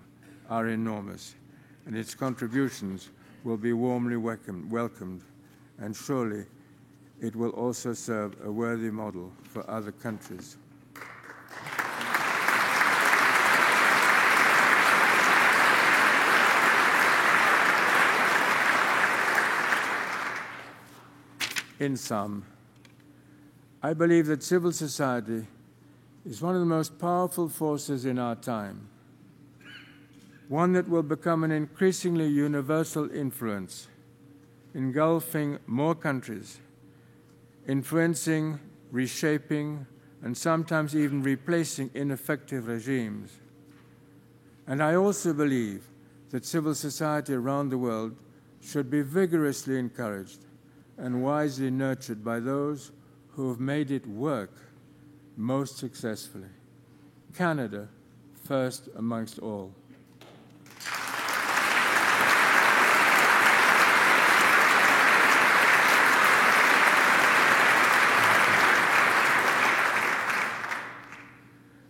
are enormous, and its contributions will be warmly welcomed, and surely it will also serve a worthy model for other countries. In sum, I believe that civil society is one of the most powerful forces in our time, one that will become an increasingly universal influence, engulfing more countries, influencing, reshaping, and sometimes even replacing ineffective regimes. And I also believe that civil society around the world should be vigorously encouraged and wisely nurtured by those who have made it work most successfully. Canada, first amongst all.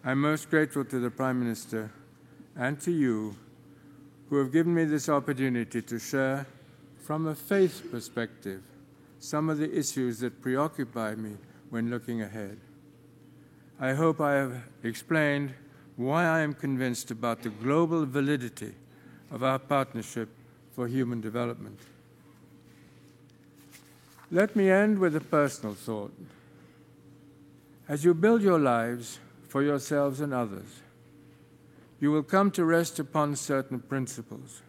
I'm most grateful to the Prime Minister and to you who have given me this opportunity to share, from a faith perspective, some of the issues that preoccupy me when looking ahead. I hope I have explained why I am convinced about the global validity of our partnership for human development. Let me end with a personal thought. As you build your lives for yourselves and others, you will come to rest upon certain principles.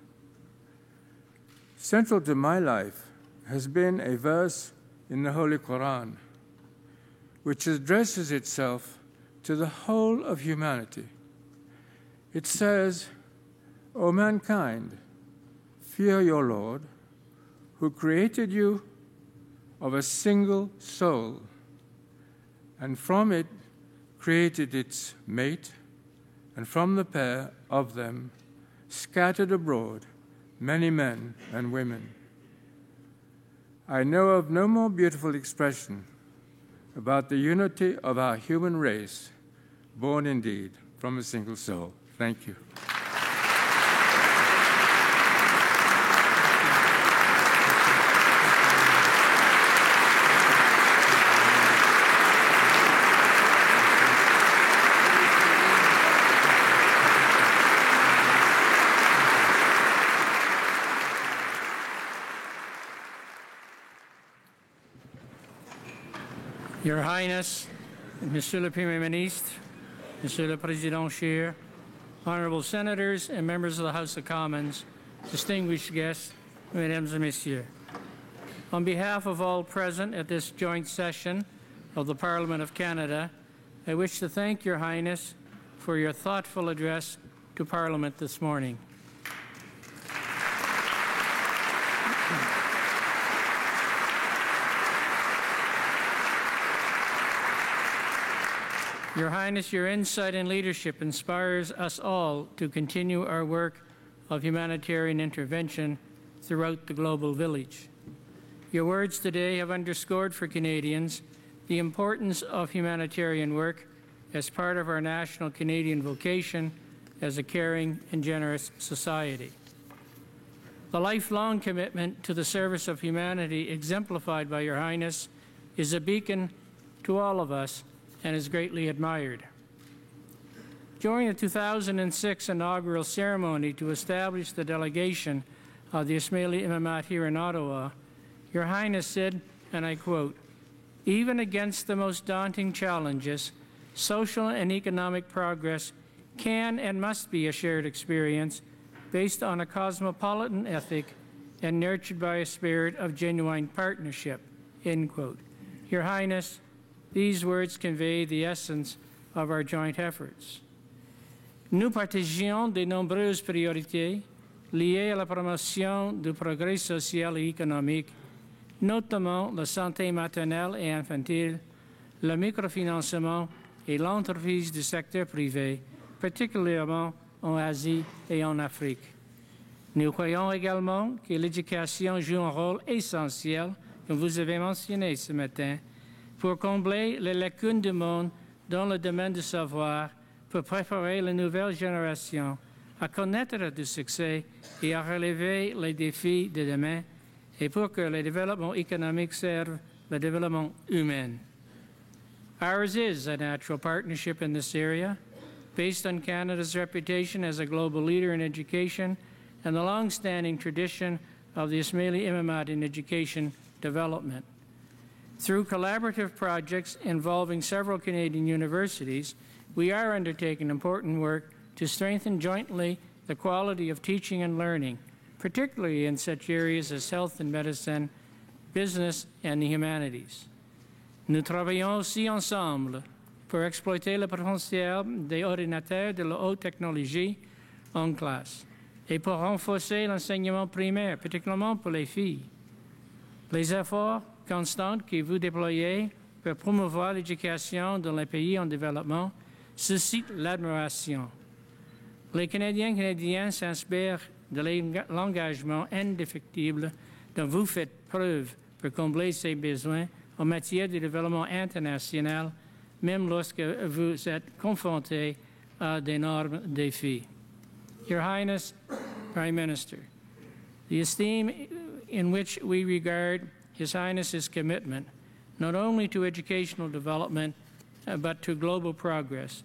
Central to my life has been a verse in the Holy Quran, which addresses itself to the whole of humanity. It says, "O mankind, fear your Lord, who created you of a single soul, and from it created its mate, and from the pair of them scattered abroad many men and women." I know of no more beautiful expression about the unity of our human race, born indeed from a single soul. Thank you. Your Highness, Monsieur le Premier Ministre, Monsieur le Président Scheer, honorable senators and members of the House of Commons, distinguished guests, Mesdames et Messieurs. On behalf of all present at this joint session of the Parliament of Canada, I wish to thank Your Highness for your thoughtful address to Parliament this morning. Your Highness, your insight and leadership inspires us all to continue our work of humanitarian intervention throughout the global village. Your words today have underscored for Canadians the importance of humanitarian work as part of our national Canadian vocation as a caring and generous society. The lifelong commitment to the service of humanity exemplified by Your Highness is a beacon to all of us and is greatly admired. During the 2006 inaugural ceremony to establish the delegation of the Ismaili Imamat here in Ottawa, Your Highness said, and I quote, "Even against the most daunting challenges, social and economic progress can and must be a shared experience based on a cosmopolitan ethic and nurtured by a spirit of genuine partnership," end quote. Your Highness, these words convey the essence of our joint efforts. Nous partageons de nombreuses priorités liées à la promotion du progrès social et économique, notamment la santé maternelle et infantile, le microfinancement et l'entreprise du secteur privé, particulièrement en Asie et en Afrique. Nous croyons également que l'éducation joue un rôle essentiel, comme vous avez mentionné ce matin, pour combler les lacunes du monde dans le domaine du savoir, pour préparer les nouvelles générations à connaître du succès et à relever les défis de demain, et pour que le développement économique serve le développement humain. Ours is a natural partnership in this area, based on Canada's reputation as a global leader in education and the long-standing tradition of the Ismaili Imamate in education development. Through collaborative projects involving several Canadian universities, we are undertaking important work to strengthen jointly the quality of teaching and learning, particularly in such areas as health and medicine, business, and the humanities. Nous travaillons aussi ensemble pour exploiter le potentiel des ordinateurs de la haute technologie en classe et pour renforcer l'enseignement primaire, particulièrement pour les filles. Les efforts constants que vous déployez pour promouvoir l'éducation dans les pays en développement suscitent l'admiration. Les Canadiens s'inspirent de l'engagement indéfectible dont vous faites preuve pour combler ces besoins en matière de développement international, même lorsque vous êtes confrontés à d'énormes défis. Your Highness, Prime Minister, the esteem in which we regard His Highness's commitment, not only to educational development, but to global progress,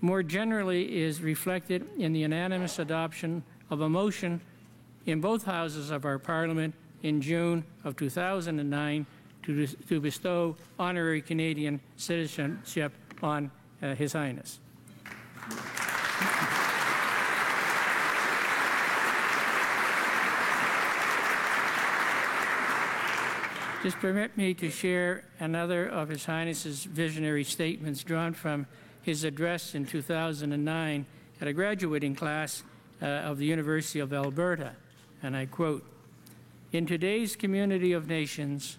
more generally is reflected in the unanimous adoption of a motion in both houses of our Parliament in June of 2009 to bestow honorary Canadian citizenship on His Highness. Just permit me to share another of His Highness's visionary statements drawn from his address in 2009 at a graduating class of the University of Alberta, and I quote, "In today's community of nations,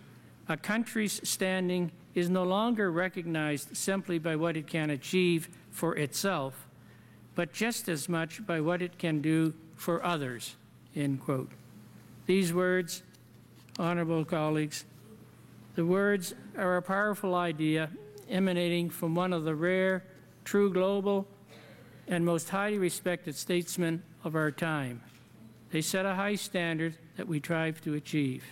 a country's standing is no longer recognized simply by what it can achieve for itself, but just as much by what it can do for others," end quote. These words, honorable colleagues, the words are a powerful idea emanating from one of the rare, true global, and most highly respected statesmen of our time. They set a high standard that we strive to achieve.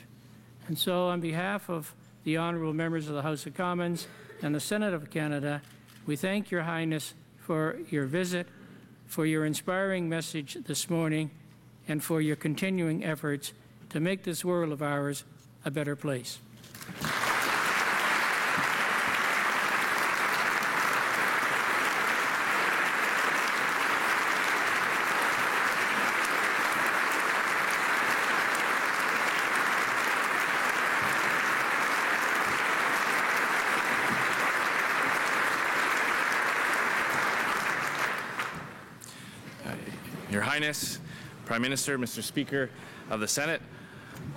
And so, on behalf of the honourable members of the House of Commons and the Senate of Canada, we thank Your Highness for your visit, for your inspiring message this morning, and for your continuing efforts to make this world of ours a better place. Your Highness, Prime Minister, Mr. Speaker of the Senate,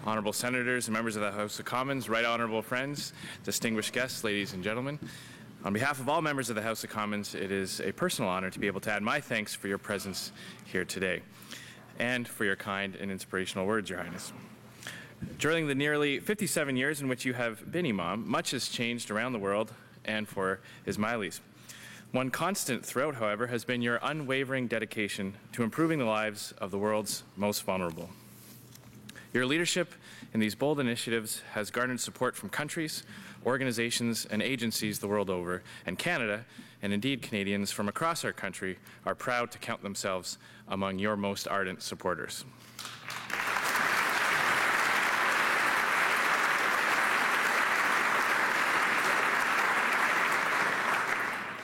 honorable senators and members of the House of Commons, right honorable friends, distinguished guests, ladies and gentlemen. On behalf of all members of the House of Commons, it is a personal honor to be able to add my thanks for your presence here today and for your kind and inspirational words, Your Highness. During the nearly 57 years in which you have been Imam, much has changed around the world and for Ismailis. One constant throughout, however, has been your unwavering dedication to improving the lives of the world's most vulnerable. Your leadership in these bold initiatives has garnered support from countries, organizations, and agencies the world over, and Canada, and indeed Canadians from across our country, are proud to count themselves among your most ardent supporters.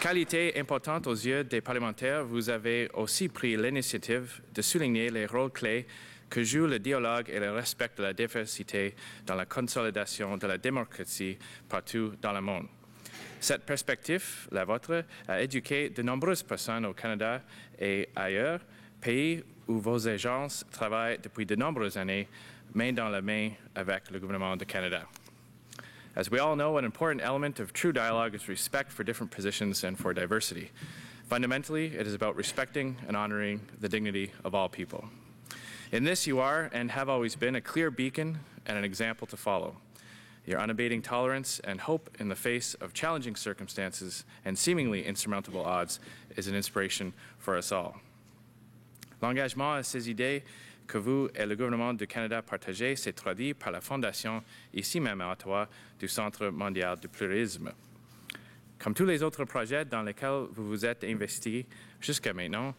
Qualité importante aux yeux des parlementaires, vous avez aussi pris l'initiative de souligner les rôles clés que joue le dialogue et le respect de la diversité dans la consolidation de la démocratie partout dans le monde. Cette perspective, la vôtre, a éduqué de nombreuses personnes au Canada et ailleurs, pays où vos agences travaillent depuis de nombreuses années, main dans la main avec le gouvernement du Canada. As we all know, an important element of true dialogue is respect for different positions and for diversity. Fundamentally, it is about respecting and honoring the dignity of all people. In this, you are and have always been a clear beacon and an example to follow. Your unabating tolerance and hope in the face of challenging circumstances and seemingly insurmountable odds is an inspiration for us all. L'engagement à ces idées que vous et le gouvernement du Canada partagez s'est traduit par la fondation, ici même à Ottawa, du Centre mondial du pluralisme. Comme tous les autres projets dans lesquels vous vous êtes investi jusqu'à maintenant,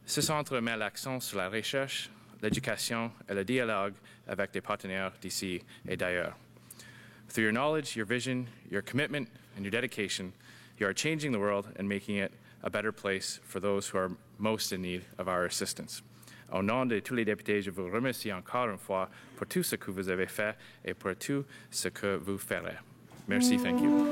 ce centre met l'accent sur la recherche, l'éducation et le dialogue avec des partenaires d'ici et d'ailleurs. Through your knowledge, your vision, your commitment, and your dedication, you are changing the world and making it a better place for those who are most in need of our assistance. Au nom de tous les députés, je vous remercie encore une fois pour tout ce que vous avez fait et pour tout ce que vous ferez. Merci, thank you.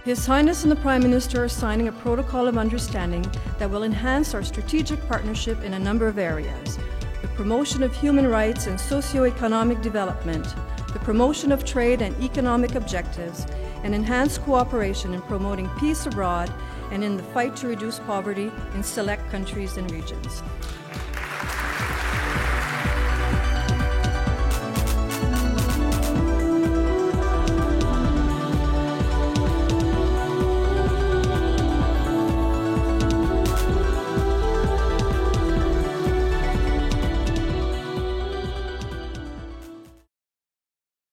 His Highness and the Prime Minister are signing a protocol of understanding that will enhance our strategic partnership in a number of areas: the promotion of human rights and socio-economic development, the promotion of trade and economic objectives, and enhanced cooperation in promoting peace abroad and in the fight to reduce poverty in select countries and regions.